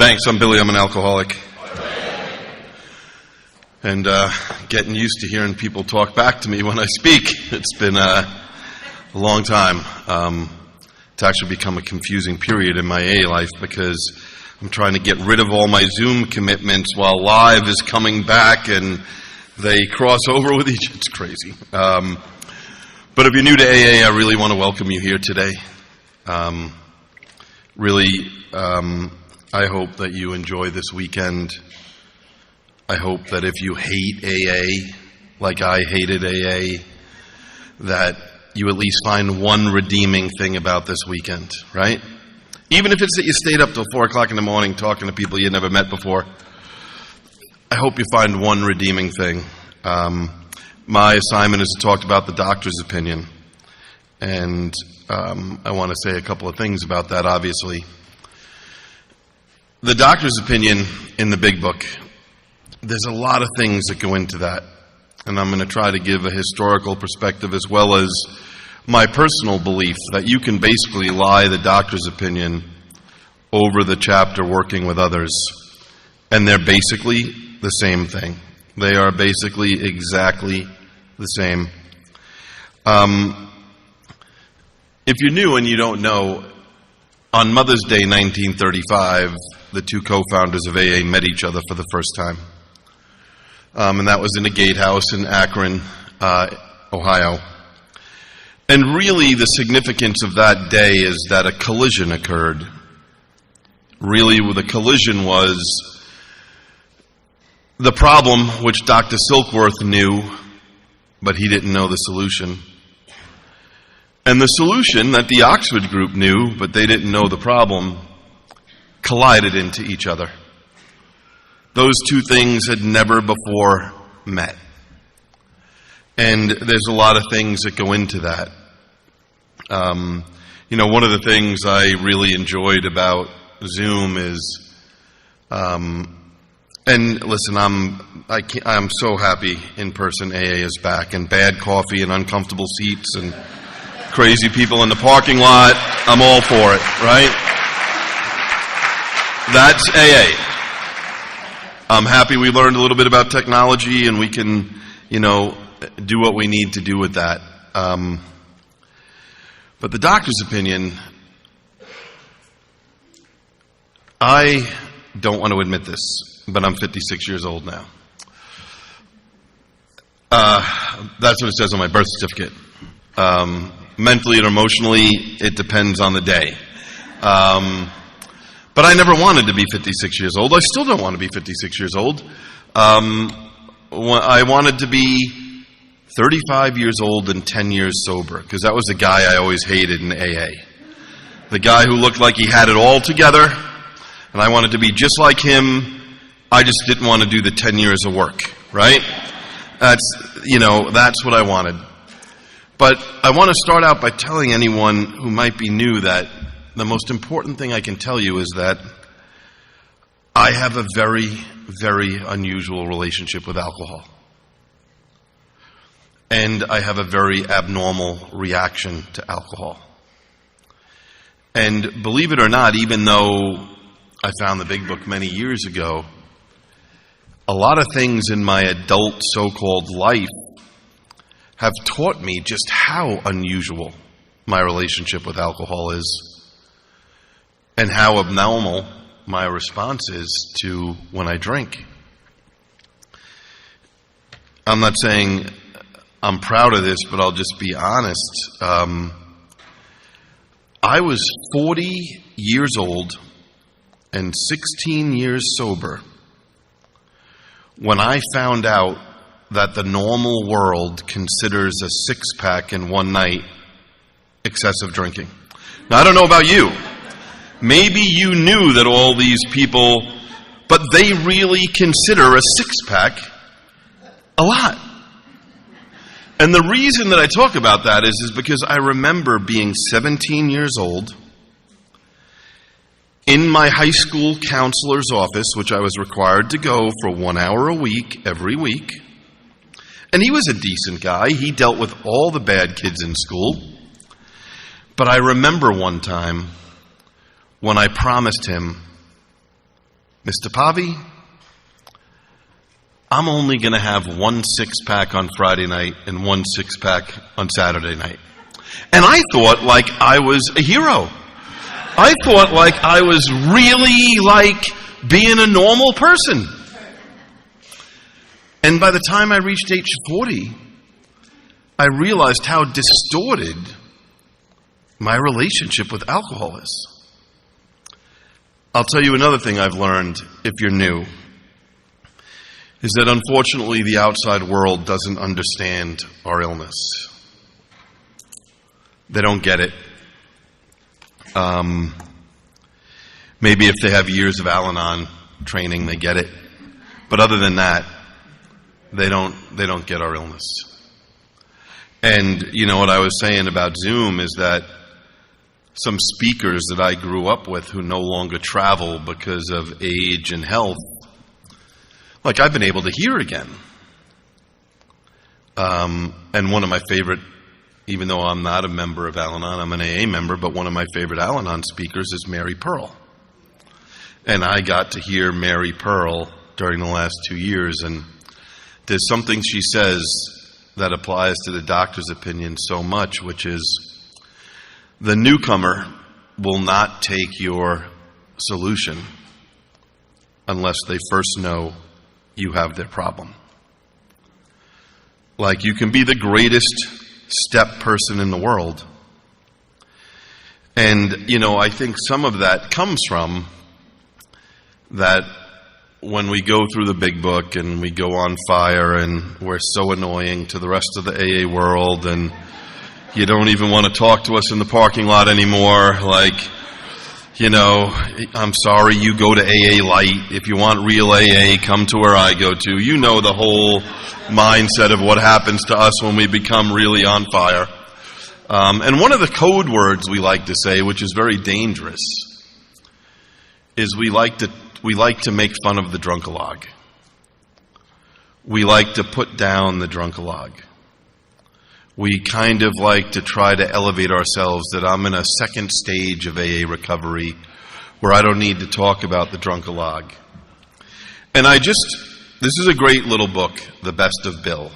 Thanks. I'm Billy. I'm an alcoholic. And getting used to hearing people talk back to me when I speak. It's been a long time. It's actually become a confusing period in my AA life because I'm trying to get rid of all my Zoom commitments while live is coming back and they cross over with each. It's crazy. But if you're new to AA, I really want to welcome you here today. I hope that you enjoy this weekend. I hope that if you hate AA, like I hated AA, that you at least find one redeeming thing about this weekend, right? Even if it's that you stayed up till 4 o'clock in the morning talking to people you never met before, I hope you find one redeeming thing. My assignment is to talk about the doctor's opinion, and I want to say a couple of things about that, obviously. The doctor's opinion in the big book, there's a lot of things that go into that, and I'm going to try to give a historical perspective as well as my personal belief that you can basically lie the doctor's opinion over the chapter working with others, and they're basically the same thing. They are basically exactly the same. If you're new and you don't know, on Mother's Day 1935, the two co-founders of AA met each other for the first time. And that was in a gatehouse in Akron, Ohio. And really the significance of that day is that a collision occurred. Really, the collision was the problem which Dr. Silkworth knew, but he didn't know the solution. And the solution that the Oxford group knew, but they didn't know the problem, collided into each other. Those two things had never before met. And there's a lot of things that go into that. One of the things I really enjoyed about Zoom is, and listen, I'm so happy in-person AA is back, and bad coffee and uncomfortable seats and crazy people in the parking lot. I'm all for it, right? That's AA. I'm happy we learned a little bit about technology and we can, do what we need to do with that. But the doctor's opinion, I don't want to admit this, but I'm 56 years old now. That's what it says on my birth certificate. Mentally and emotionally, it depends on the day. But I never wanted to be 56 years old. I still don't want to be 56 years old. I wanted to be 35 years old and 10 years sober, because that was the guy I always hated in AA. The guy who looked like he had it all together, and I wanted to be just like him. I just didn't want to do the 10 years of work, right? That's what I wanted. But I want to start out by telling anyone who might be new that the most important thing I can tell you is that I have a very, very unusual relationship with alcohol. And I have a very abnormal reaction to alcohol. And believe it or not, even though I found the big book many years ago, a lot of things in my adult so-called life have taught me just how unusual my relationship with alcohol is and how abnormal my response is to when I drink. I'm not saying I'm proud of this, but I'll just be honest. I was 40 years old and 16 years sober when I found out that the normal world considers a six-pack in one night excessive drinking. Now, I don't know about you. Maybe you knew that all these people, but they really consider a six-pack a lot. And the reason that I talk about that is because I remember being 17 years old in my high school counselor's office, which I was required to go for 1 hour a week, every week. And he was a decent guy. He dealt with all the bad kids in school. But I remember one time when I promised him Mr. Pavi, I'm only going to have 1 6-pack on Friday night and 1 6-pack on Saturday night. And I thought like I was a hero. I thought like I was really like being a normal person. And by the time I reached age 40, I realized how distorted my relationship with alcohol is. I'll tell you another thing I've learned, if you're new, is that unfortunately the outside world doesn't understand our illness. They don't get it. Maybe if they have years of Al-Anon training, they get it. But other than that, they don't get our illness. And you know what I was saying about Zoom is that some speakers that I grew up with who no longer travel because of age and health, like I've been able to hear again. And one of my favorite, even though I'm not a member of Al-Anon, I'm an AA member, but one of my favorite Al-Anon speakers is Mary Pearl. And I got to hear Mary Pearl during the last 2 years, and there's something she says that applies to the doctor's opinion so much, which is the newcomer will not take your solution unless they first know you have their problem. Like you can be the greatest step person in the world. And, you know, I think some of that comes from that when we go through the big book and we go on fire and we're so annoying to the rest of the AA world and you don't even want to talk to us in the parking lot anymore, like, you know, I'm sorry, you go to AA Light. If you want real AA, come to where I go to. You know the whole mindset of what happens to us when we become really on fire. And one of the code words we like to say, which is very dangerous, is we like to make fun of the drunkalog. We like to put down the drunkalog. We kind of like to try to elevate ourselves that I'm in a second stage of AA recovery where I don't need to talk about the drunkalog. And this is a great little book, The Best of Bill.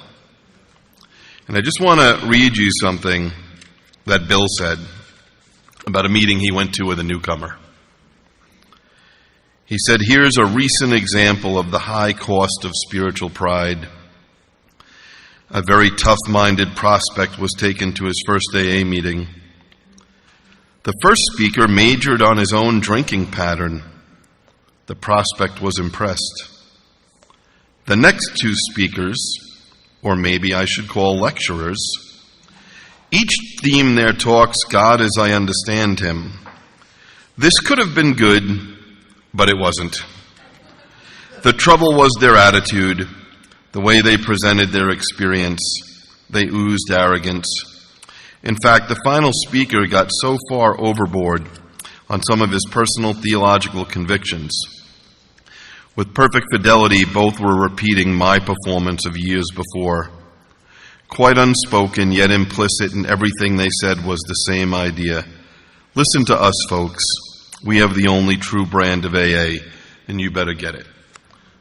And I just want to read you something that Bill said about a meeting he went to with a newcomer. He said, "Here's a recent example of the high cost of spiritual pride. A very tough-minded prospect was taken to his first AA meeting. The first speaker majored on his own drinking pattern. The prospect was impressed. The next two speakers, or maybe I should call lecturers, each themed their talks, God as I understand him. This could have been good, but it wasn't. The trouble was their attitude, the way they presented their experience. They oozed arrogance. In fact, the final speaker got so far overboard on some of his personal theological convictions. With perfect fidelity, both were repeating my performance of years before. Quite unspoken, yet implicit in everything they said was the same idea. Listen to us, folks. We have the only true brand of AA, and you better get it."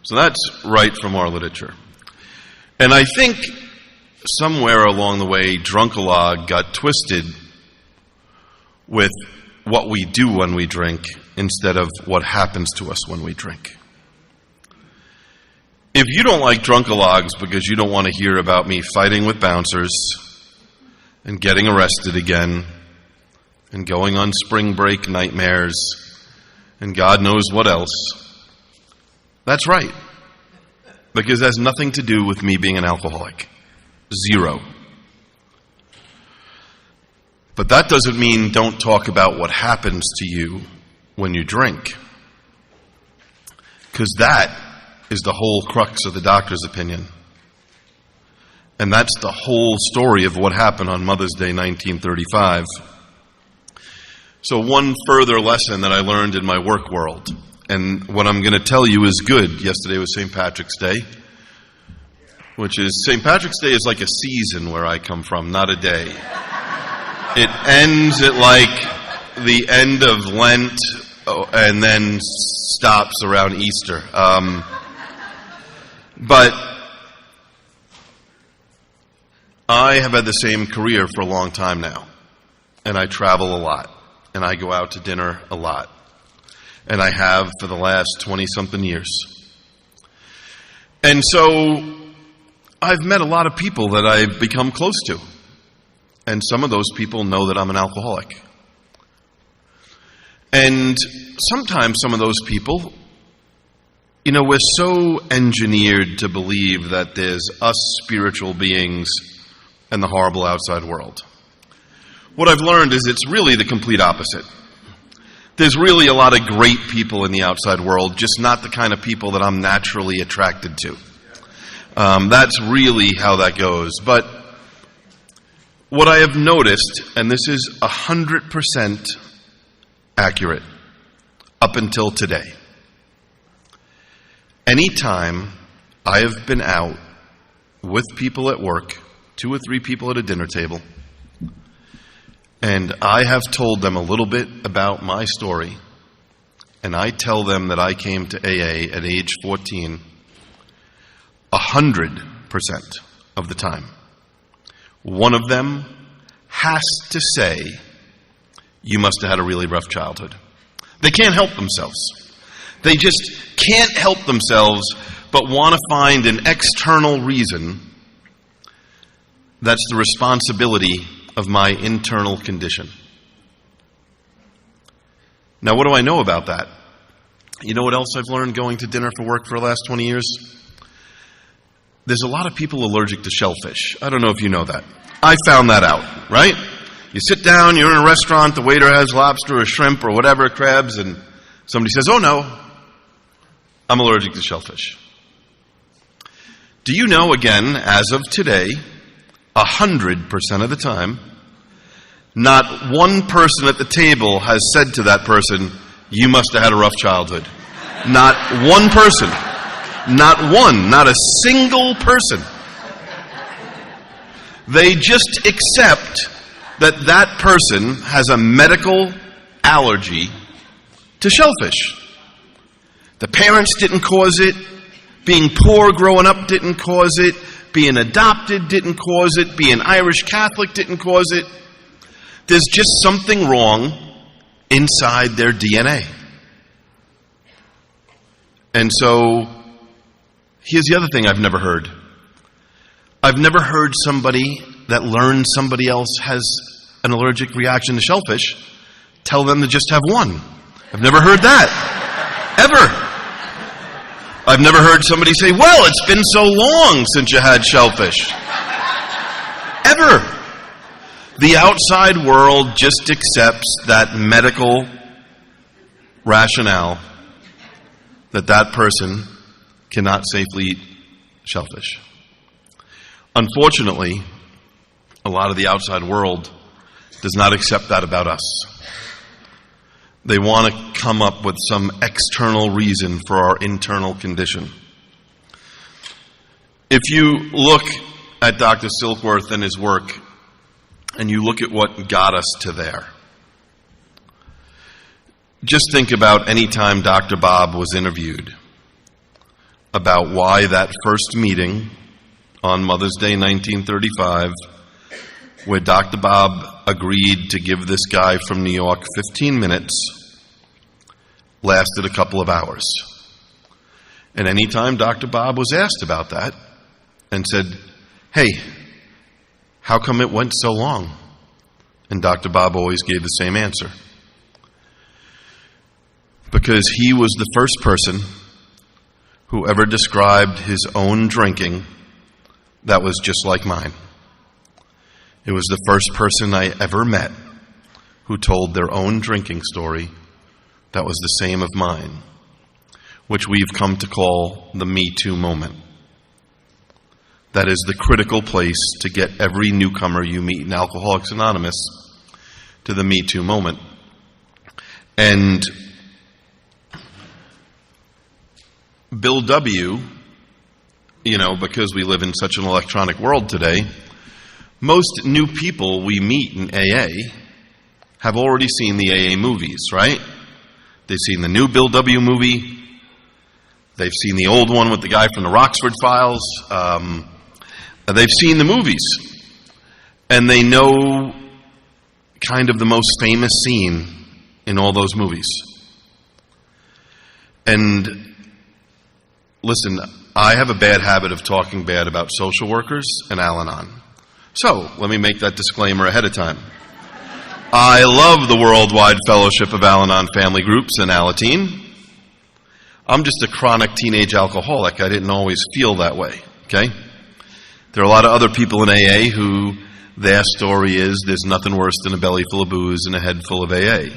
So that's right from our literature. And I think somewhere along the way, drunkalog got twisted with what we do when we drink instead of what happens to us when we drink. If you don't like drunkalogs because you don't want to hear about me fighting with bouncers and getting arrested again and going on spring break nightmares and God knows what else, that's right. Because it has nothing to do with me being an alcoholic. Zero. But that doesn't mean don't talk about what happens to you when you drink. Because that is the whole crux of the doctor's opinion. And that's the whole story of what happened on Mother's Day 1935. So one further lesson that I learned in my work world, and what I'm going to tell you is good. Yesterday was St. Patrick's Day, which is, St. Patrick's Day is like a season where I come from, not a day. It ends at like the end of Lent and then stops around Easter. But I have had the same career for a long time now, and I travel a lot, and I go out to dinner a lot, and I have for the last 20-something years. And so I've met a lot of people that I've become close to, and some of those people know that I'm an alcoholic. And sometimes some of those people, we're so engineered to believe that there's us spiritual beings and the horrible outside world. What I've learned is it's really the complete opposite. There's really a lot of great people in the outside world, just not the kind of people that I'm naturally attracted to. That's really how that goes. But what I have noticed, and this is 100% accurate up until today, anytime I have been out with people at work, 2 or 3 people at a dinner table, and I have told them a little bit about my story, and I tell them that I came to AA at age 14, 100% of the time, one of them has to say, "You must have had a really rough childhood." They can't help themselves. They just can't help themselves but want to find an external reason that's the responsibility of my internal condition. Now, what do I know about that? You know what else I've learned going to dinner for work for the last 20 years? There's a lot of people allergic to shellfish. I don't know if you know that. I found that out, right? You sit down, you're in a restaurant, the waiter has lobster or shrimp or whatever, crabs, and somebody says, "Oh no, I'm allergic to shellfish." Do you know, again, as of today, 100% of the time, not one person at the table has said to that person, "You must have had a rough childhood." Not one person. Not one. Not a single person. They just accept that that person has a medical allergy to shellfish. The parents didn't cause it. Being poor growing up didn't cause it. Being adopted didn't cause it. Being Irish Catholic didn't cause it. There's just something wrong inside their DNA. And so, here's the other thing I've never heard. I've never heard somebody that learns somebody else has an allergic reaction to shellfish tell them to just have one. I've never heard that. Ever. I've never heard somebody say, "Well, it's been so long since you had shellfish." Ever. The outside world just accepts that medical rationale that that person cannot safely eat shellfish. Unfortunately, a lot of the outside world does not accept that about us. They want to come up with some external reason for our internal condition. If you look at Dr. Silkworth and his work, and you look at what got us to there, just think about any time Dr. Bob was interviewed about why that first meeting on Mother's Day 1935, where Dr. Bob agreed to give this guy from New York 15 minutes, lasted a couple of hours. And any time Dr. Bob was asked about that and said, "Hey, how come it went so long?" And Dr. Bob always gave the same answer. Because he was the first person who ever described his own drinking that was just like mine. It was the first person I ever met who told their own drinking story that was the same of mine, which we've come to call the Me Too moment. That is the critical place to get every newcomer you meet in Alcoholics Anonymous to the Me Too moment. And Bill W., because we live in such an electronic world today, most new people we meet in AA have already seen the AA movies, right? They've seen the new Bill W. movie. They've seen the old one with the guy from the Rockford Files. They've seen the movies. And they know kind of the most famous scene in all those movies. And listen, I have a bad habit of talking bad about social workers and Al-Anon. So, let me make that disclaimer ahead of time. I love the Worldwide Fellowship of Al-Anon Family Groups and Alateen. I'm just a chronic teenage alcoholic. I didn't always feel that way, okay? There are a lot of other people in AA who their story is there's nothing worse than a belly full of booze and a head full of AA.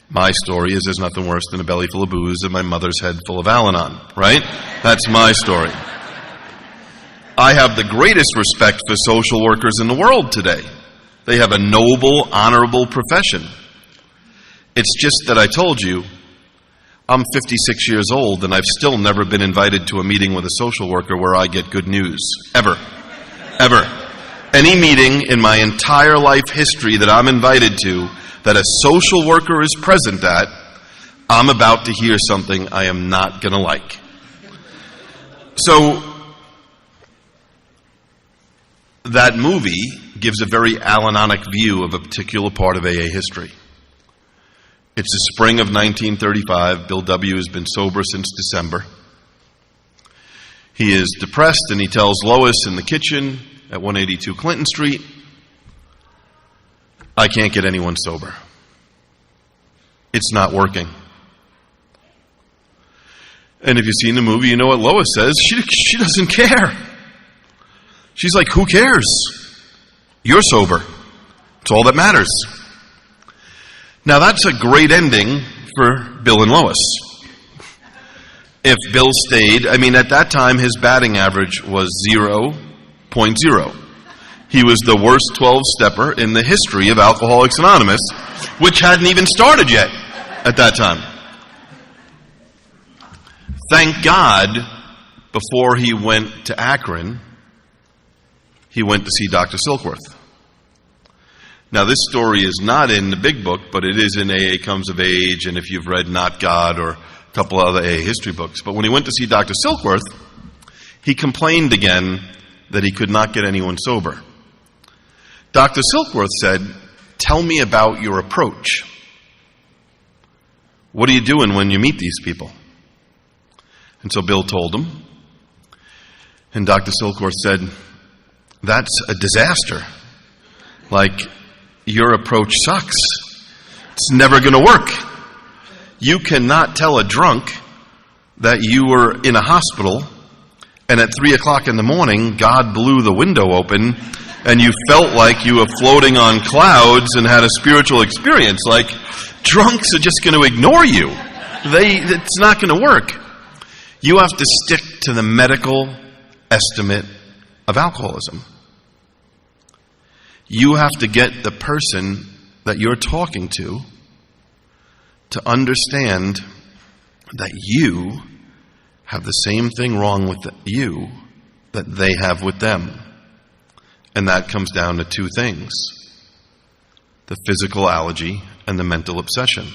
My story is there's nothing worse than a belly full of booze and my mother's head full of Al-Anon, right? That's my story. I have the greatest respect for social workers in the world today. They have a noble, honorable profession. It's just that I told you, I'm 56 years old and I've still never been invited to a meeting with a social worker where I get good news. Ever. Ever. Any meeting in my entire life history that I'm invited to that a social worker is present at, I'm about to hear something I am not going to like. So, that movie gives a very Al-Anonic view of a particular part of AA history. It's the spring of 1935. Bill W. has been sober since December. He is depressed and he tells Lois in the kitchen at 182 Clinton Street, I can't get anyone sober. It's not working. And if you've seen the movie, you know what Lois says. She doesn't care. She's like, who cares? You're sober. It's all that matters. Now that's a great ending for Bill and Lois. If Bill stayed, at that time his batting average was 0.0. He was the worst 12-stepper in the history of Alcoholics Anonymous, which hadn't even started yet at that time. Thank God, before he went to Akron, he went to see Dr. Silkworth. Now, this story is not in the big book, but it is in AA Comes of Age, and if you've read Not God or a couple of other AA history books. But when he went to see Dr. Silkworth, he complained again that he could not get anyone sober. Dr. Silkworth said, tell me about your approach. What are you doing when you meet these people? And so Bill told him, and Dr. Silkworth said, that's a disaster. Like, your approach sucks. It's never going to work. You cannot tell a drunk that you were in a hospital and at 3 o'clock in the morning, God blew the window open and you felt like you were floating on clouds and had a spiritual experience. Like, drunks are just going to ignore you. It's not going to work. You have to stick to the medical estimate of alcoholism. You have to get the person that you're talking to understand that you have the same thing wrong with you that they have with them. And that comes down to two things: the physical allergy and the mental obsession.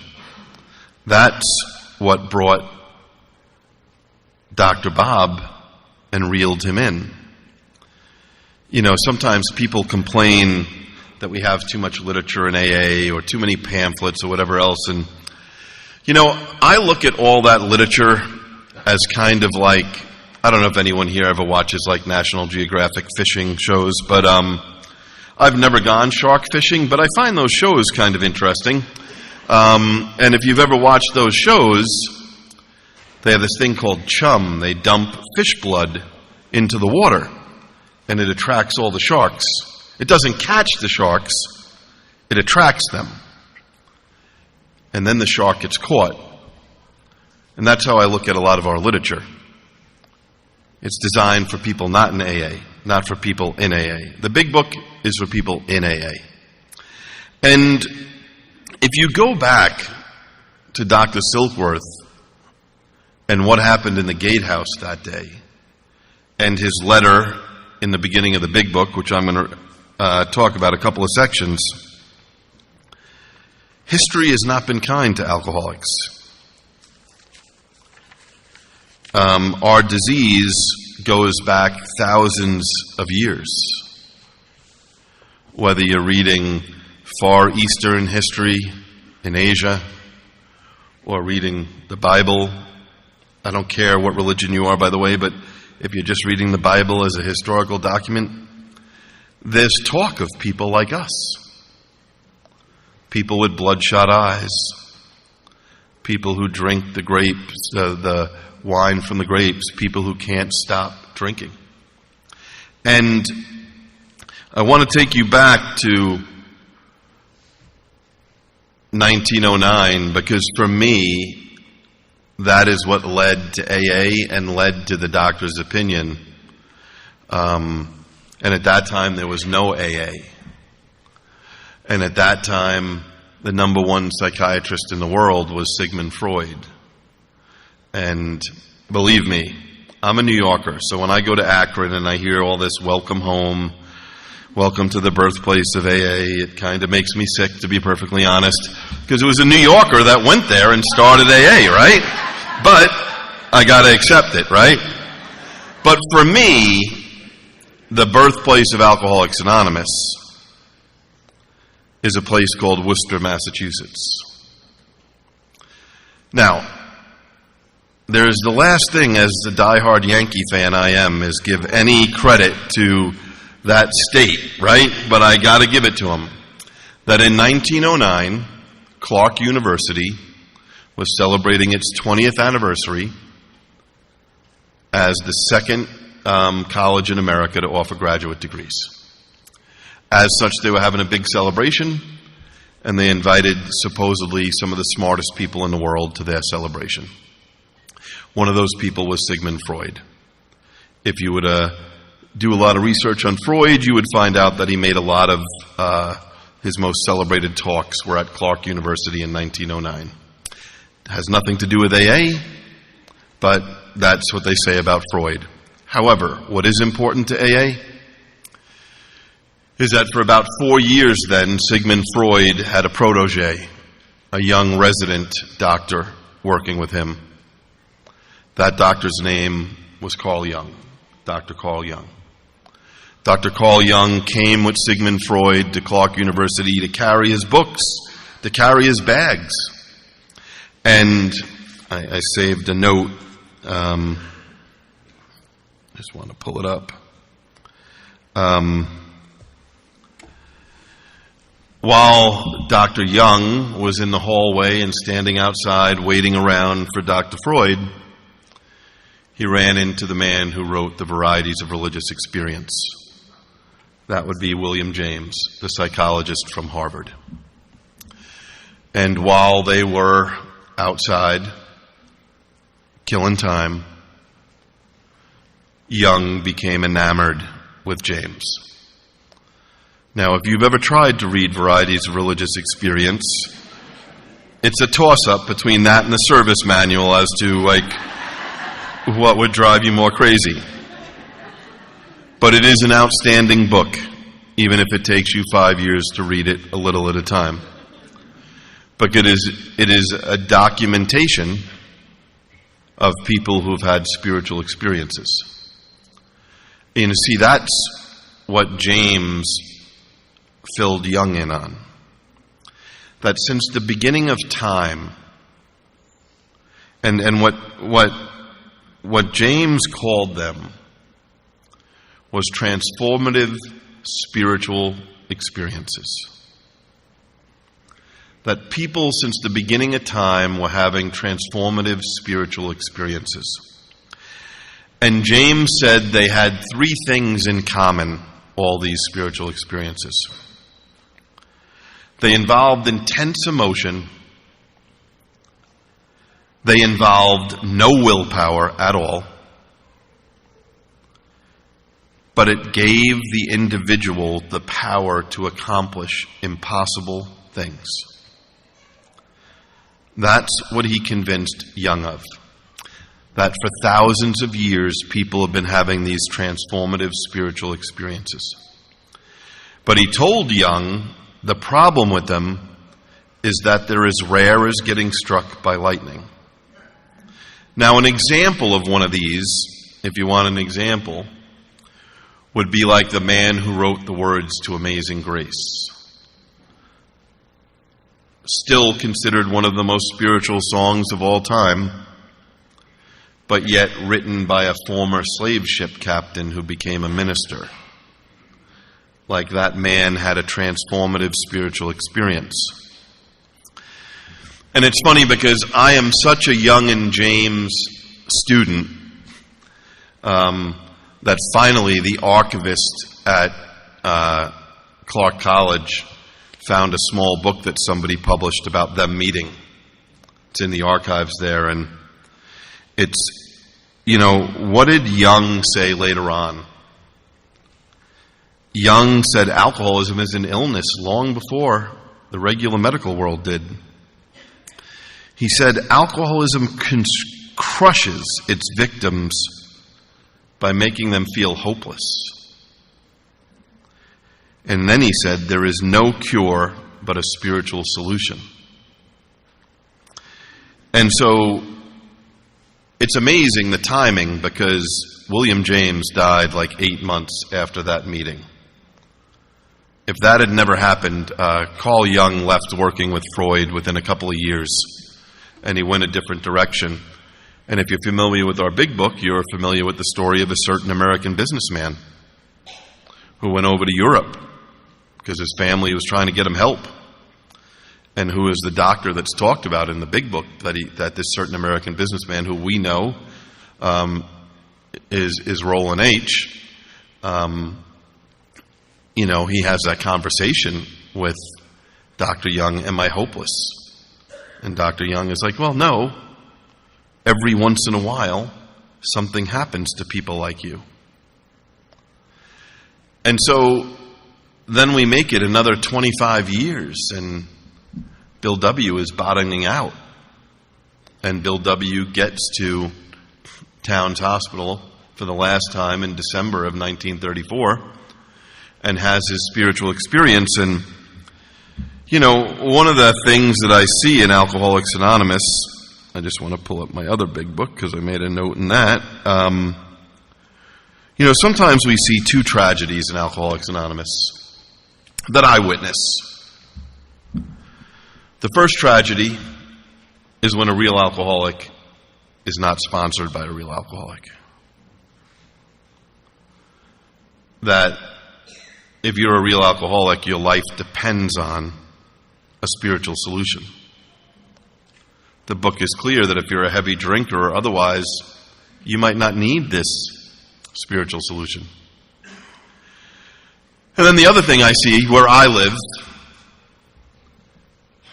That's what brought Dr. Bob and reeled him in. You know, sometimes people complain that we have too much literature in AA or too many pamphlets or whatever else. And, you know, I look at all that literature as kind of like, I don't know if anyone here ever watches like National Geographic fishing shows, but I've never gone shark fishing, but I find those shows kind of interesting. And if you've ever watched those shows, they have this thing called chum. They dump fish blood into the water, and it attracts all the sharks. It doesn't catch the sharks, it attracts them. And then the shark gets caught. And that's how I look at a lot of our literature. It's designed for people not in AA, not for people in AA. The big book is for people in AA. And if you go back to Dr. Silkworth and what happened in the gatehouse that day, and his letter in the beginning of the big book, which I'm going to talk about a couple of sections, history has not been kind to alcoholics. our disease goes back thousands of years. Whether you're reading Far Eastern history in Asia or reading the Bible, I don't care what religion you are, by the way, but if you're just reading the Bible as a historical document, there's talk of people like us. People with bloodshot eyes. People who drink the grapes, the wine from the grapes. People who can't stop drinking. And I want to take you back to 1909 because for me, that is what led to AA and led to the Drs Opinion. And at that time, there was no AA. And at that time, the number one psychiatrist in the world was Sigmund Freud. And believe me, I'm a New Yorker, so when I go to Akron and I hear all this welcome home, welcome to the birthplace of AA, it kind of makes me sick, to be perfectly honest, because it was a New Yorker that went there and started AA, right? But I got to accept it, right? But for me, the birthplace of Alcoholics Anonymous is a place called Worcester, Massachusetts. Now, there's the last thing, as the diehard Yankee fan I am, is give any credit to that state, right? But I got to give it to them. That in 1909, Clark University was celebrating its 20th anniversary as the second college in America to offer graduate degrees. As such, they were having a big celebration, and they invited supposedly some of the smartest people in the world to their celebration. One of those people was Sigmund Freud. If you would do a lot of research on Freud, you would find out that he made a lot of his most celebrated talks were at Clark University in 1909. It has nothing to do with AA, but that's what they say about Freud. However, what is important to AA is that for about 4 years then, Sigmund Freud had a protege, a young resident doctor working with him. That doctor's name was Carl Jung, Dr. Carl Jung. Dr. Carl Jung came with Sigmund Freud to Clark University to carry his books, to carry his bags. And I saved a note. Just want to pull it up. While Dr. Jung was in the hallway and standing outside waiting around for Dr. Freud, he ran into the man who wrote The Varieties of Religious Experience. That would be William James, the psychologist from Harvard. And while they were outside killing time, Jung became enamored with James. Now, if you've ever tried to read Varieties of Religious Experience, it's a toss-up between that and the service manual as to, what would drive you more crazy. But it is an outstanding book, even if it takes you 5 years to read it a little at a time. But it is a documentation of people who have had spiritual experiences. And you see, that's what James filled Jung in on. That since the beginning of time, and what James called them was transformative spiritual experiences. That people since the beginning of time were having transformative spiritual experiences. And James said they had 3 things in common, all these spiritual experiences. They involved intense emotion. They involved no willpower at all. But it gave the individual the power to accomplish impossible things. That's what he convinced Jung of. That for thousands of years, people have been having these transformative spiritual experiences. But he told Jung the problem with them is that they're as rare as getting struck by lightning. Now, an example of one of these, if you want an example, would be like the man who wrote the words to Amazing Grace. Still considered one of the most spiritual songs of all time, but yet written by a former slave ship captain who became a minister. Like that man had a transformative spiritual experience. And it's funny because I am such a Young and James student that finally the archivist at Clark College found a small book that somebody published about them meeting. It's in the archives there, and it's, what did Young say later on? Young said alcoholism is an illness long before the regular medical world did. He said alcoholism crushes its victims by making them feel hopeless. And then he said there is no cure but a spiritual solution. And so it's amazing the timing, because William James died like 8 months after that meeting. If that had never happened, Carl Jung left working with Freud within a couple of years, and he went a different direction. And if you're familiar with our big book, you're familiar with the story of a certain American businessman who went over to Europe because his family was trying to get him help, and who is the doctor that's talked about in the big book, that this certain American businessman who we know is Roland H. He has that conversation with Dr. Jung, am I hopeless? And Dr. Jung is like, well, no. Every once in a while, something happens to people like you. And so then we make it another 25 years, and Bill W. is bottoming out. And Bill W. gets to Towns Hospital for the last time in December of 1934 and has his spiritual experience. And, one of the things that I see in Alcoholics Anonymous, I just want to pull up my other big book because I made a note in that. Sometimes we see two tragedies in Alcoholics Anonymous that I witness. The first tragedy is when a real alcoholic is not sponsored by a real alcoholic. That if you're a real alcoholic, your life depends on a spiritual solution. The book is clear that if you're a heavy drinker or otherwise, you might not need this spiritual solution. And then the other thing I see where I live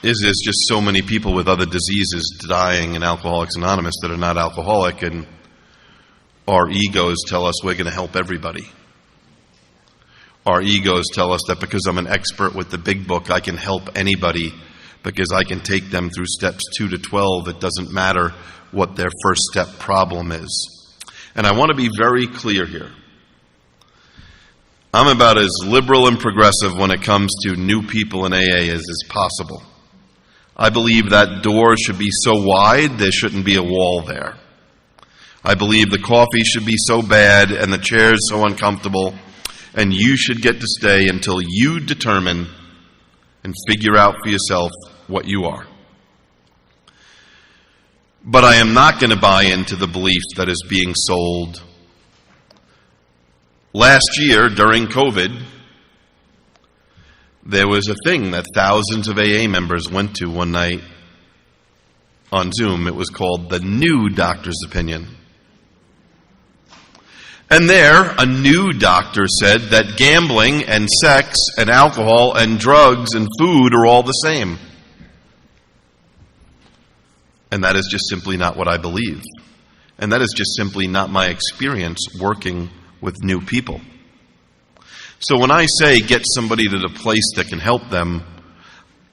is there's just so many people with other diseases dying in Alcoholics Anonymous that are not alcoholic, and our egos tell us we're going to help everybody. Our egos tell us that because I'm an expert with the big book, I can help anybody because I can take them through steps 2 to 12. It doesn't matter what their first step problem is. And I want to be very clear here. I'm about as liberal and progressive when it comes to new people in AA as is possible. I believe that door should be so wide there shouldn't be a wall there. I believe the coffee should be so bad and the chairs so uncomfortable, and you should get to stay until you determine and figure out for yourself what you are. But I am not going to buy into the belief that is being sold. Last year, during COVID, there was a thing that thousands of AA members went to one night on Zoom. It was called the New Drs Opinion. And there, a new doctor said that gambling and sex and alcohol and drugs and food are all the same. And that is just simply not what I believe. And that is just simply not my experience working with new people. So when I say get somebody to the place that can help them,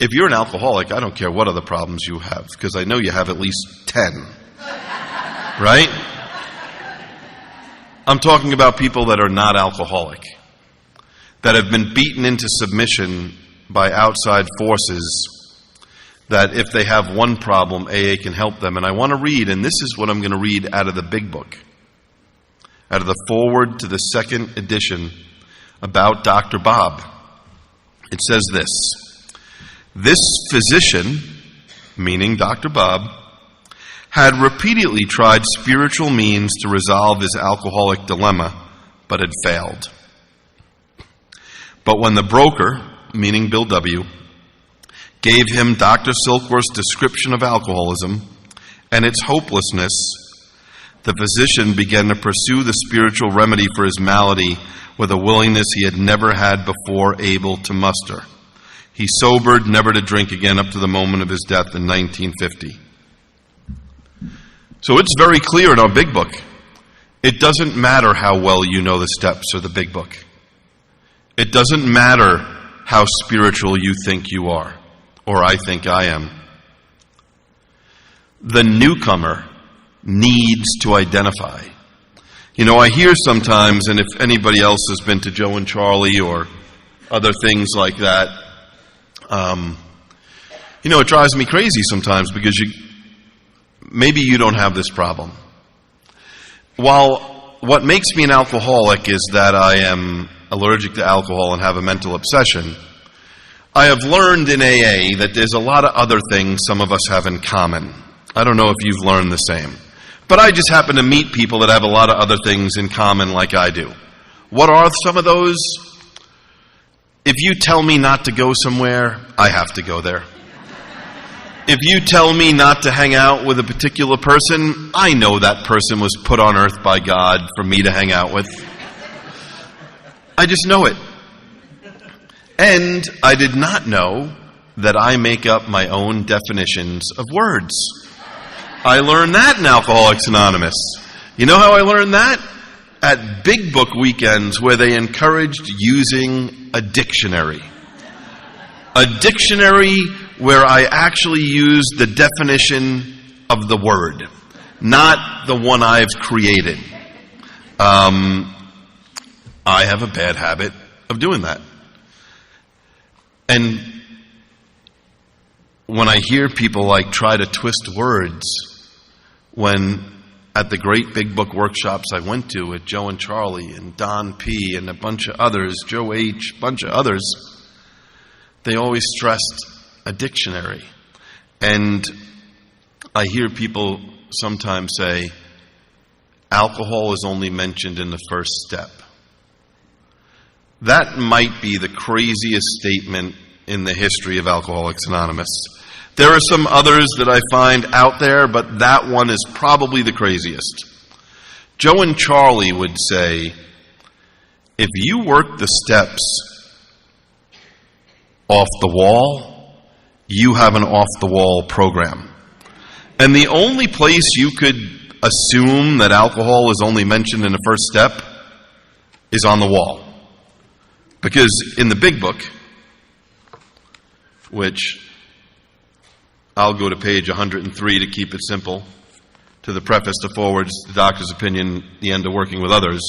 if you're an alcoholic, I don't care what other problems you have, because I know you have at least 10. Right? I'm talking about people that are not alcoholic, that have been beaten into submission by outside forces, that if they have one problem, AA can help them. And I want to read, and this is what I'm going to read out of the big book, out of the foreword to the second edition about Dr. Bob. It says this: "This physician," meaning Dr. Bob, "had repeatedly tried spiritual means to resolve his alcoholic dilemma, but had failed. But when the broker," meaning Bill W., "gave him Dr. Silkworth's description of alcoholism and its hopelessness, the physician began to pursue the spiritual remedy for his malady with a willingness he had never had before able to muster. He sobered, never to drink again, up to the moment of his death in 1950. So it's very clear in our big book. It doesn't matter how well you know the steps or the big book. It doesn't matter how spiritual you think you are, or I think I am. The newcomer needs to identify. You know, I hear sometimes, and if anybody else has been to Joe and Charlie or other things like that, it drives me crazy sometimes because maybe you don't have this problem. While what makes me an alcoholic is that I am allergic to alcohol and have a mental obsession, I have learned in AA that there's a lot of other things some of us have in common. I don't know if you've learned the same. But I just happen to meet people that have a lot of other things in common like I do. What are some of those? If you tell me not to go somewhere, I have to go there. If you tell me not to hang out with a particular person, I know that person was put on earth by God for me to hang out with. I just know it. And I did not know that I make up my own definitions of words. I learned that in Alcoholics Anonymous. You know how I learned that? At Big Book weekends where they encouraged using a dictionary. A dictionary where I actually used the definition of the word, not the one I've created. I have a bad habit of doing that. And when I hear people try to twist words, when at the great Big Book workshops I went to at Joe and Charlie and Don P. and a bunch of others, Joe H., a bunch of others, they always stressed a dictionary. And I hear people sometimes say, alcohol is only mentioned in the first step. That might be the craziest statement in the history of Alcoholics Anonymous. There are some others that I find out there, but that one is probably the craziest. Joe and Charlie would say, if you work the steps off the wall, you have an off-the-wall program. And the only place you could assume that alcohol is only mentioned in the first step is on the wall. Because in the Big Book, which I'll go to page 103 to keep it simple, to the preface, to forwards, the Doctor's Opinion, the end of Working with Others,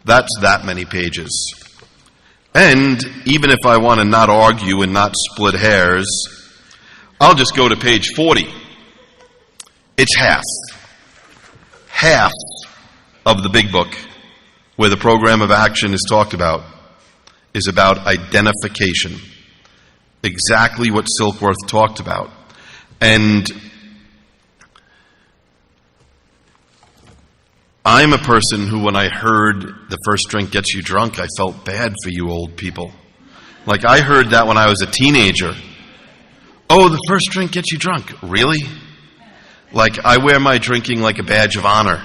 that's that many pages. And even if I want to not argue and not split hairs, I'll just go to page 40. It's half of the Big Book, where the program of action is talked about, is about identification. Exactly what Silkworth talked about. And I'm a person who, when I heard the first drink gets you drunk, I felt bad for you old people. I heard that when I was a teenager. Oh, the first drink gets you drunk. Really? I wear my drinking like a badge of honor.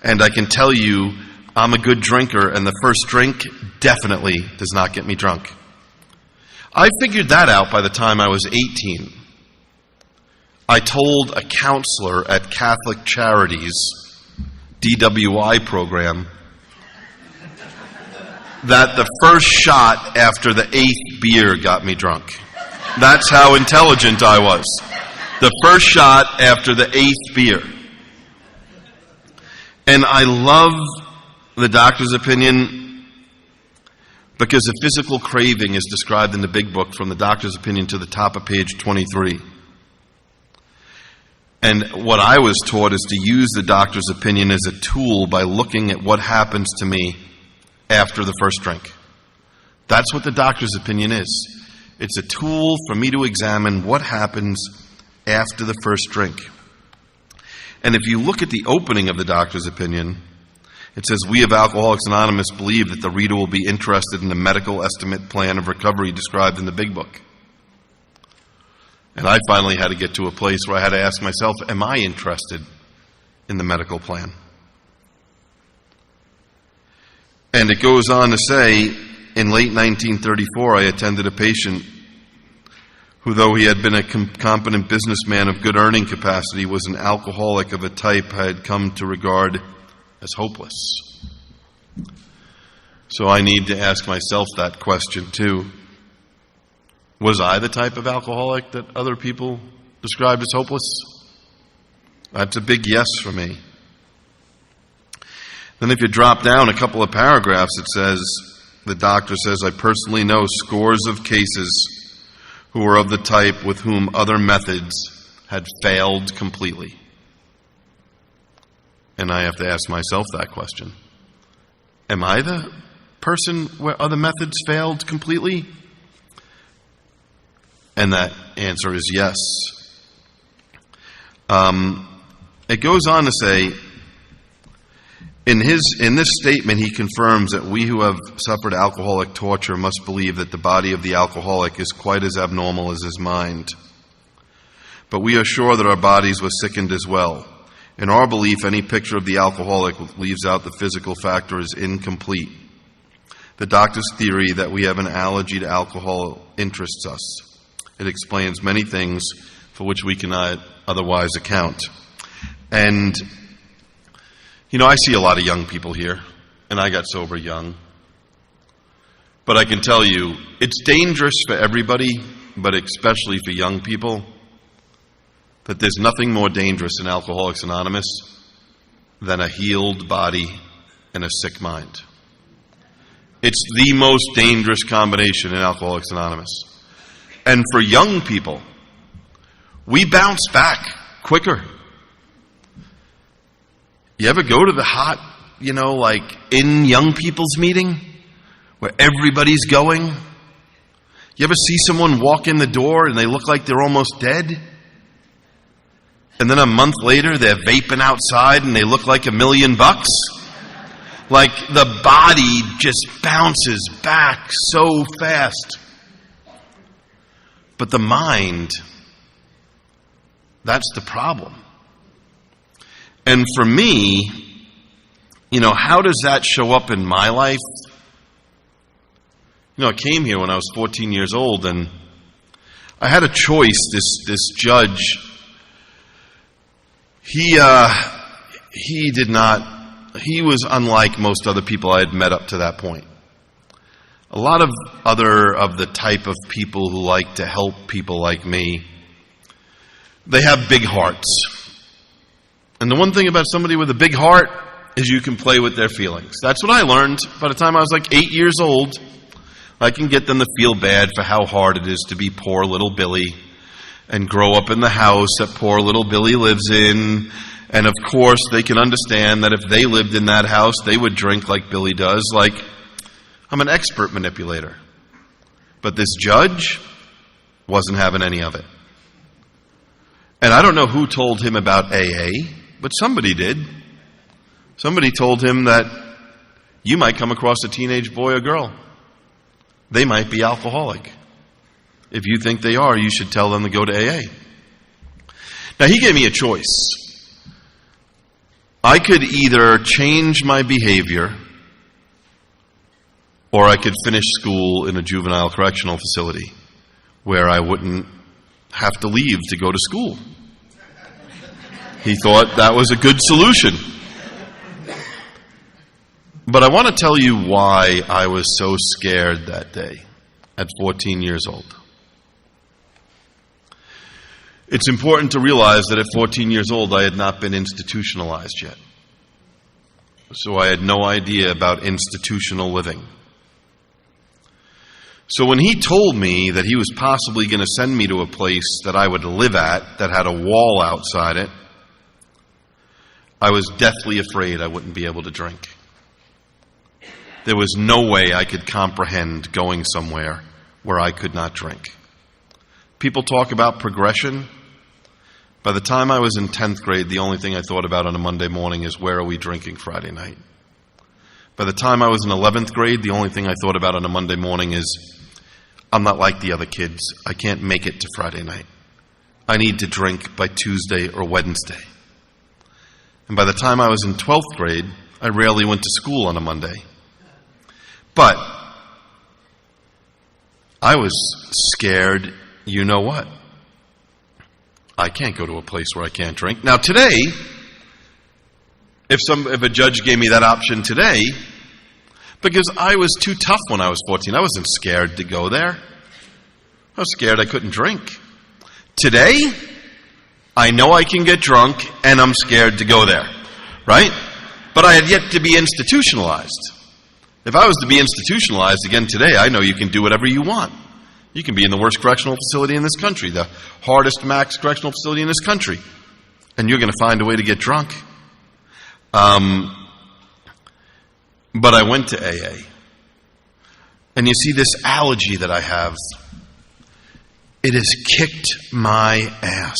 And I can tell you, I'm a good drinker, and the first drink definitely does not get me drunk. I figured that out by the time I was 18. I told a counselor at Catholic Charities DWI program that the first shot after the 8th beer got me drunk. That's how intelligent I was. The first shot after the 8th beer. And I love the Doctor's Opinion because the physical craving is described in the Big Book from the Doctor's Opinion to the top of page 23. And what I was taught is to use the doctor's opinion as a tool by looking at what happens to me after the first drink. That's what the doctor's opinion is. It's a tool for me to examine what happens after the first drink. And if you look at the opening of the doctor's opinion, it says, "We of Alcoholics Anonymous believe that the reader will be interested in the medical estimate plan of recovery described in the Big Book." And I finally had to get to a place where I had to ask myself, am I interested in the medical plan? And it goes on to say, in late 1934, I attended a patient who, though he had been a competent businessman of good earning capacity, was an alcoholic of a type I had come to regard as hopeless. So I need to ask myself that question too. Was I the type of alcoholic that other people described as hopeless? That's a big yes for me. Then if you drop down a couple of paragraphs, it says, the doctor says, "I personally know scores of cases who were of the type with whom other methods had failed completely." And I have to ask myself that question. Am I the person where other methods failed completely? And that answer is yes. It goes on to say, in this statement, he confirms that we who have suffered alcoholic torture must believe that the body of the alcoholic is quite as abnormal as his mind. But we are sure that our bodies were sickened as well. In our belief, any picture of the alcoholic leaves out the physical factor is incomplete. The doctor's theory that we have an allergy to alcohol interests us. It explains many things for which we cannot otherwise account. And, I see a lot of young people here, and I got sober young. But I can tell you, it's dangerous for everybody, but especially for young people, that there's nothing more dangerous in Alcoholics Anonymous than a healed body and a sick mind. It's the most dangerous combination in Alcoholics Anonymous. And for young people, we bounce back quicker. You ever go to the hot, in young people's meeting where everybody's going? You ever see someone walk in the door and they look like they're almost dead? And then a month later, they're vaping outside and they look like $1 million? Like the body just bounces back so fast. But the mind, that's the problem. And for me, how does that show up in my life? I came here when I was 14 years old, and I had a choice. This judge, he was unlike most other people I had met up to that point. A lot of the type of people who like to help people like me, they have big hearts. And the one thing about somebody with a big heart is you can play with their feelings. That's what I learned by the time I was like 8 years old. I can get them to feel bad for how hard it is to be poor little Billy and grow up in the house that poor little Billy lives in. And of course, they can understand that if they lived in that house, they would drink like Billy does. Like, I'm an expert manipulator. But this judge wasn't having any of it. And I don't know who told him about AA, but somebody did. Somebody told him that you might come across a teenage boy or girl. They might be alcoholic. If you think they are, you should tell them to go to AA. Now, he gave me a choice. I could either change my behavior, or I could finish school in a juvenile correctional facility where I wouldn't have to leave to go to school. He thought that was a good solution. But I want to tell you why I was so scared that day at 14 years old. It's important to realize that at 14 years old, I had not been institutionalized yet. So I had no idea about institutional living. So when he told me that he was possibly going to send me to a place that I would live at that had a wall outside it, I was deathly afraid I wouldn't be able to drink. There was no way I could comprehend going somewhere where I could not drink. People talk about progression. By the time I was in 10th grade, the only thing I thought about on a Monday morning is, where are we drinking Friday night? By the time I was in 11th grade, the only thing I thought about on a Monday morning is, I'm not like the other kids. I can't make it to Friday night. I need to drink by Tuesday or Wednesday. And by the time I was in 12th grade, I rarely went to school on a Monday. But I was scared, you know what? I can't go to a place where I can't drink. Now today, if a judge gave me that option today, because I was too tough when I was 14. I wasn't scared to go there. I was scared I couldn't drink. Today, I know I can get drunk, and I'm scared to go there, right? But I had yet to be institutionalized. If I was to be institutionalized again today, I know you can do whatever you want. You can be in the worst correctional facility in this country, the hardest max correctional facility in this country, and you're going to find a way to get drunk. But I went to AA. And you see, this allergy that I have, it has kicked my ass.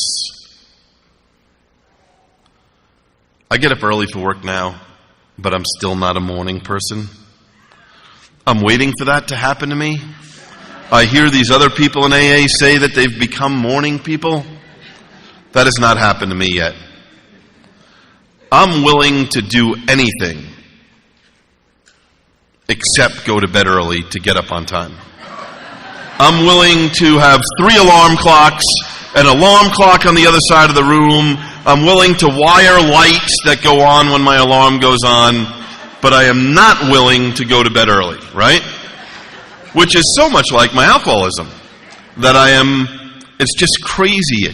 I get up early for work now, but I'm still not a morning person. I'm waiting for that to happen to me. I hear these other people in AA say that they've become morning people. That has not happened to me yet. I'm willing to do anything except go to bed early to get up on time. I'm willing to have 3 alarm clocks, an alarm clock on the other side of the room. I'm willing to wire lights that go on when my alarm goes on, but I am not willing to go to bed early, right? Which is so much like my alcoholism, that it's just crazy,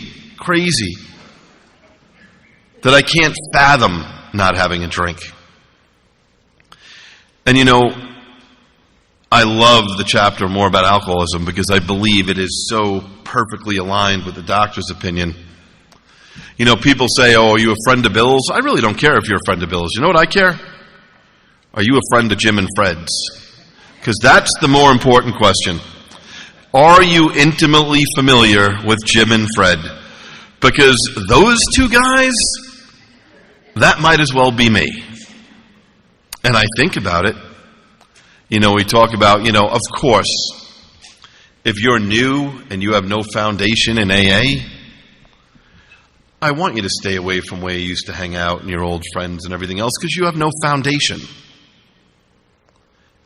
that I can't fathom not having a drink. And you know, I love the chapter more about alcoholism because I believe it is so perfectly aligned with the doctor's opinion. You know, people say, oh, are you a friend of Bill's? I really don't care if you're a friend of Bill's. You know what I care? Are you a friend of Jim and Fred's? Because that's the more important question. Are you intimately familiar with Jim and Fred? Because those two guys, that might as well be me. And I think about it. You know, we talk about, of course, if you're new and you have no foundation in AA, I want you to stay away from where you used to hang out and your old friends and everything else, because you have no foundation.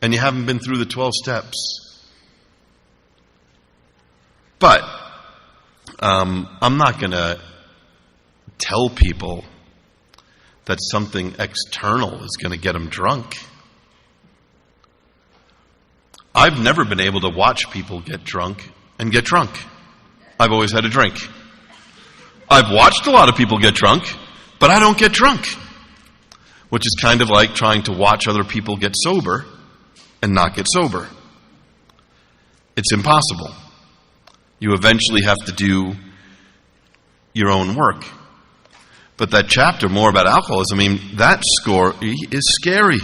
And you haven't been through the 12 steps. But I'm not going to tell people that something external is going to get them drunk. I've never been able to watch people get drunk and get drunk. I've always had a drink. I've watched a lot of people get drunk, but I don't get drunk. Which is kind of like trying to watch other people get sober and not get sober. It's impossible. You eventually have to do your own work. But that chapter more about alcoholism, that score is scary.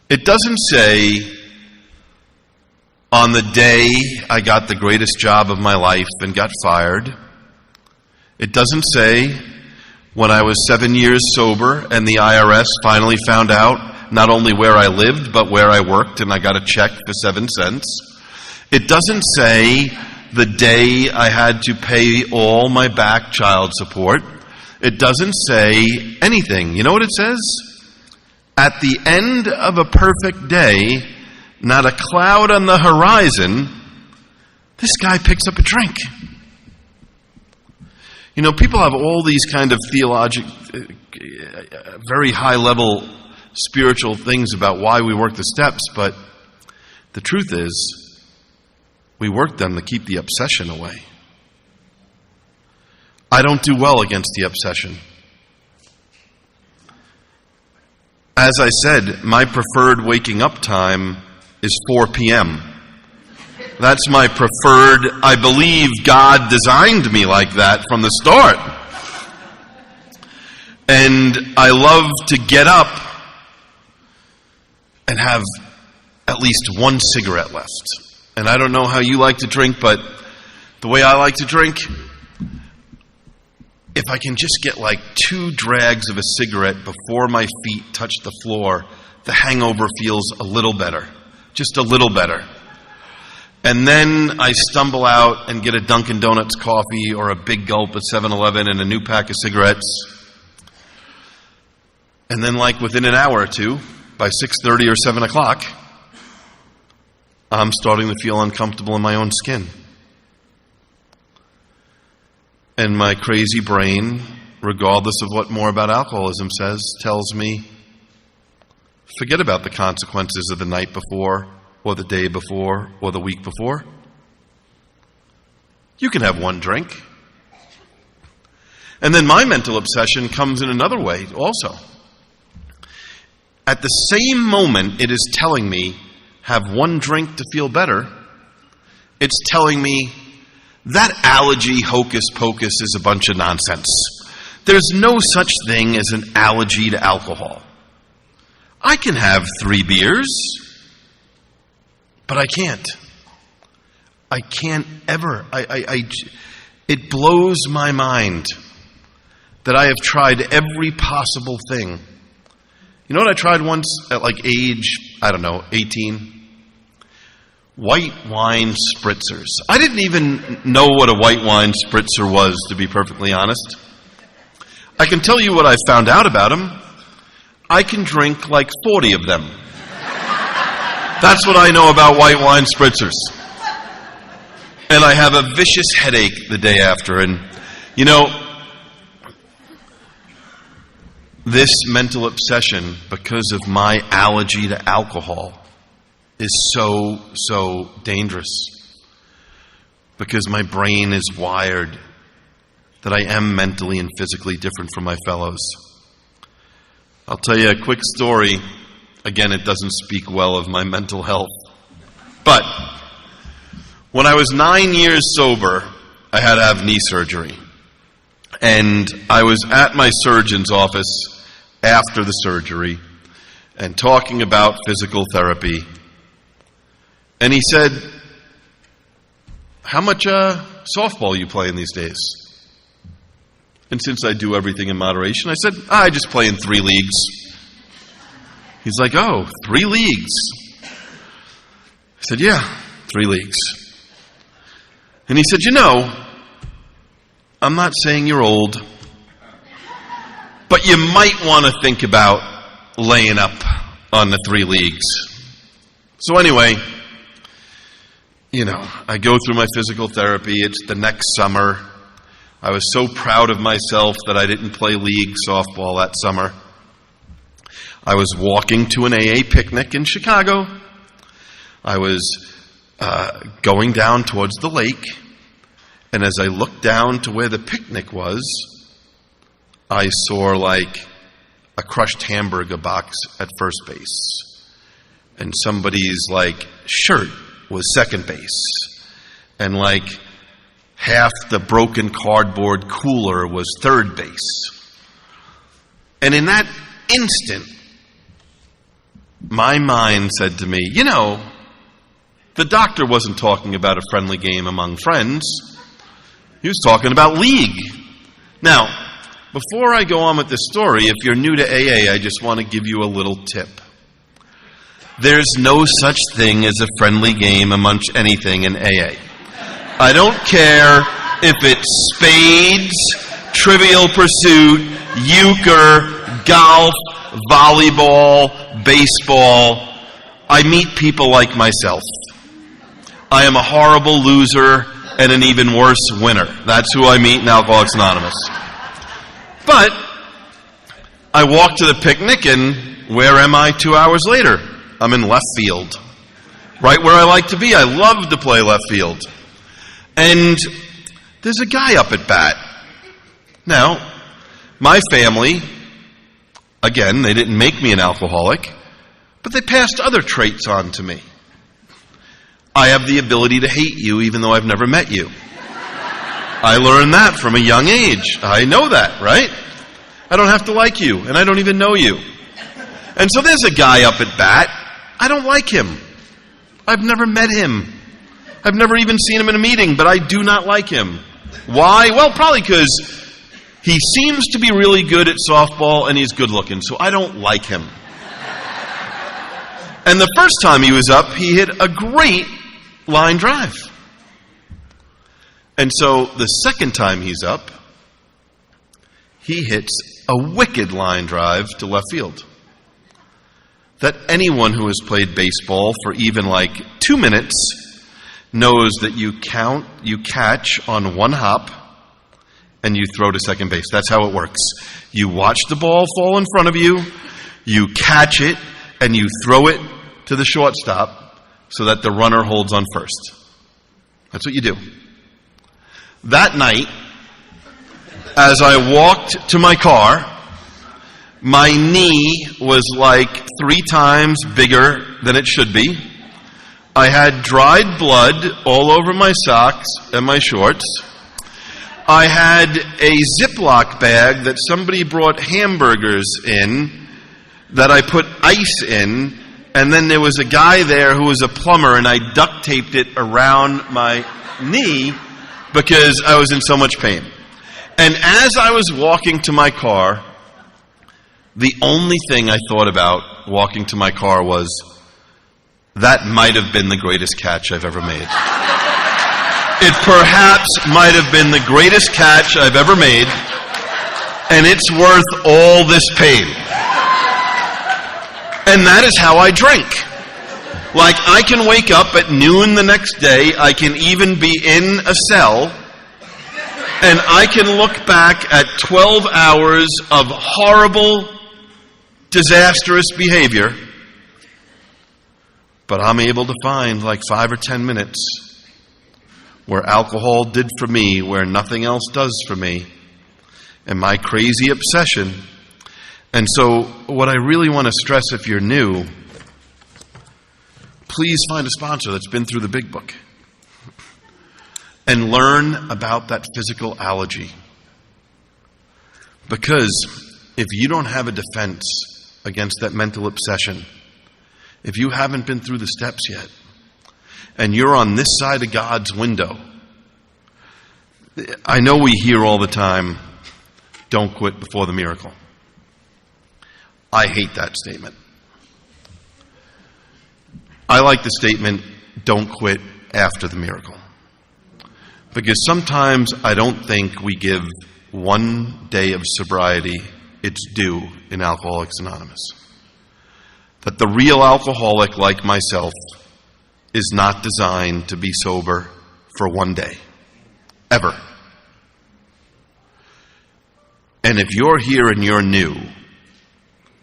It doesn't say, on the day I got the greatest job of my life and got fired. It doesn't say, when I was 7 years sober and the IRS finally found out not only where I lived, but where I worked, and I got a check for 7 cents. It doesn't say the day I had to pay all my back child support. It doesn't say anything. You know what it says? At the end of a perfect day, not a cloud on the horizon, this guy picks up a drink. You know, people have all these kind of very high-level spiritual things about why we work the steps, but the truth is, we work them to keep the obsession away. I don't do well against the obsession. As I said, my preferred waking up time is 4 p.m. That's my preferred. I believe God designed me like that from the start. And I love to get up and have at least one cigarette left. And I don't know how you like to drink, but the way I like to drink, if I can just get like 2 drags of a cigarette before my feet touch the floor, the hangover feels a little better. Just a little better. And then I stumble out and get a Dunkin' Donuts coffee or a big gulp at 7-Eleven and a new pack of cigarettes. And then like within an hour or two, by 6:30 or 7 o'clock, I'm starting to feel uncomfortable in my own skin. And my crazy brain, regardless of what More About Alcoholism says, tells me, forget about the consequences of the night before, or the day before, or the week before. You can have one drink. And then my mental obsession comes in another way also. At the same moment it is telling me, have one drink to feel better, it's telling me, that allergy hocus pocus is a bunch of nonsense. There's no such thing as an allergy to alcohol. I can have 3 beers, but I can't. I can't ever. It blows my mind that I have tried every possible thing. You know what I tried once at like age, 18? White wine spritzers. I didn't even know what a white wine spritzer was, to be perfectly honest. I can tell you what I found out about them. I can drink like 40 of them. That's what I know about white wine spritzers. And I have a vicious headache the day after. And, you know, this mental obsession, because of my allergy to alcohol, is so dangerous. Because my brain is wired that I am mentally and physically different from my fellows. I'll tell you a quick story. Again, it doesn't speak well of my mental health. But when I was 9 years sober, I had to have knee surgery. And I was at my surgeon's office after the surgery and talking about physical therapy. And he said, how much softball are you playing these days? And since I do everything in moderation, I said, I just play in 3 leagues. He's like, oh, 3 leagues. I said, yeah, 3 leagues. And he said, you know, I'm not saying you're old, but you might want to think about laying up on the 3 leagues. So anyway, you know, I go through my physical therapy. It's the next summer. I was so proud of myself that I didn't play league softball that summer. I was walking to an AA picnic in Chicago. I was going down towards the lake. And as I looked down to where the picnic was, I saw like a crushed hamburger box at first base. And somebody's like shirt was second base. And like half the broken cardboard cooler was third base. And in that instant, my mind said to me, you know, the doctor wasn't talking about a friendly game among friends. He was talking about league. Now, before I go on with this story, if you're new to AA, I just want to give you a little tip. There's no such thing as a friendly game amongst anything in AA. I don't care if it's spades, Trivial Pursuit, euchre, golf, volleyball, baseball. I meet people like myself. I am a horrible loser and an even worse winner. That's who I meet in Alcoholics Anonymous. But I walk to the picnic, and where am I 2 hours later? I'm in left field, right where I like to be. I love to play left field. And there's a guy up at bat. Now, my family, again, they didn't make me an alcoholic, but they passed other traits on to me. I have the ability to hate you even though I've never met you. I learned that from a young age. I know that, right? I don't have to like you, and I don't even know you. And so there's a guy up at bat. I don't like him. I've never met him. I've never even seen him in a meeting, but I do not like him. Why? Well, probably because he seems to be really good at softball and he's good looking, so I don't like him. And the first time he was up, he hit a great line drive. And so the second time he's up, he hits a wicked line drive to left field. That anyone who has played baseball for even like 2 minutes knows that you catch on one hop, and you throw to second base. That's how it works. You watch the ball fall in front of you, you catch it, and you throw it to the shortstop so that the runner holds on first. That's what you do. That night, as I walked to my car, my knee was like 3 times bigger than it should be. I had dried blood all over my socks and my shorts. I had a Ziploc bag that somebody brought hamburgers in that I put ice in, and then there was a guy there who was a plumber, and I duct taped it around my knee because I was in so much pain. And as I was walking to my car, the only thing I thought about walking to my car was, that might have been the greatest catch I've ever made. It perhaps might have been the greatest catch I've ever made, and it's worth all this pain. And that is how I drink. Like, I can wake up at noon the next day, I can even be in a cell, and I can look back at 12 hours of horrible, disastrous behavior, but I'm able to find like 5 or 10 minutes where alcohol did for me, where nothing else does for me, and my crazy obsession. And so what I really want to stress, if you're new, please find a sponsor that's been through the big book and learn about that physical allergy. Because if you don't have a defense against that mental obsession, if you haven't been through the steps yet, and you're on this side of God's window, I know we hear all the time, don't quit before the miracle. I hate that statement. I like the statement, don't quit after the miracle. Because sometimes I don't think we give one day of sobriety its due in Alcoholics Anonymous. That the real alcoholic, like myself, is not designed to be sober for one day. Ever. And if you're here and you're new,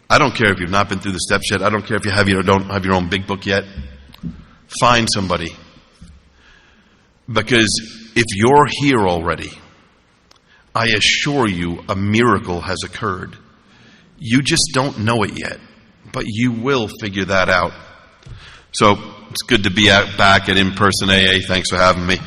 I don't care if you've not been through the steps yet. I don't care if you have don't have your own big book yet. Find somebody. Because if you're here already, I assure you a miracle has occurred. You just don't know it yet, but you will figure that out. So it's good to be back at in-person AA. Thanks for having me.